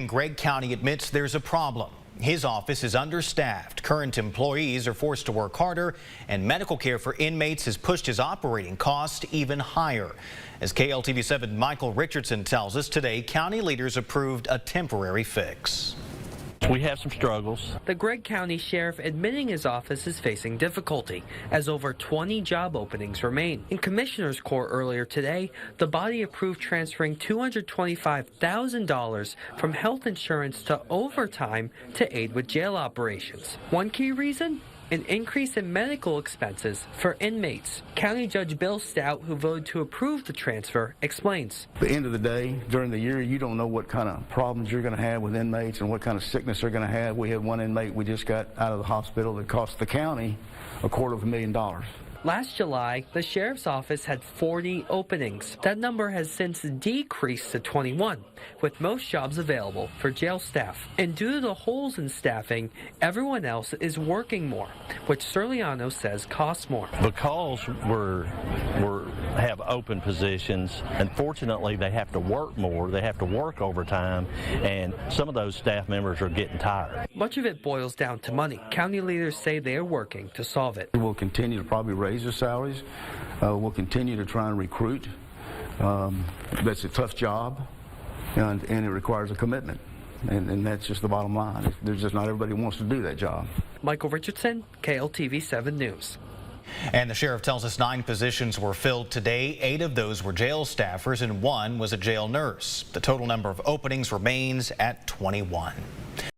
in Gregg County admits there's a problem. His office is understaffed. Current employees are forced to work harder, and medical care for inmates has pushed his operating cost even higher. As KLTV7 Michael Richardson tells us today, county leaders approved a temporary fix. We have some struggles. The Gregg County Sheriff admitting his office is facing difficulty as over 20 job openings remain. In Commissioners Court earlier today, the body approved transferring $225,000 from health insurance to overtime to aid with jail operations. One key reason? An increase in medical expenses for inmates. County Judge Bill Stout, who voted to approve the transfer, explains. At the end of the day, during the year, you don't know what kind of problems you're going to have with inmates and what kind of sickness they're going to have. We had one inmate we just got out of the hospital that cost the county $250,000. Last July, the sheriff's office had 40 openings. That number has since decreased to 21, with most jobs available for jail staff. And due to the holes in staffing, everyone else is working more, which Serliano says costs more. Because we have open positions, unfortunately they have to work more, they have to work overtime, and some of those staff members are getting tired. Much of it boils down to money. County leaders say they are working to solve it. We'll continue to probably raise their salaries. We'll continue to try and recruit. That's a tough job, and it requires a commitment. And that's just the bottom line. There's just not everybody wants to do that job. Michael Richardson, KLTV 7 News. And the sheriff tells us 9 positions were filled today. 8 of those were jail staffers and 1 was a jail nurse. The total number of openings remains at 21.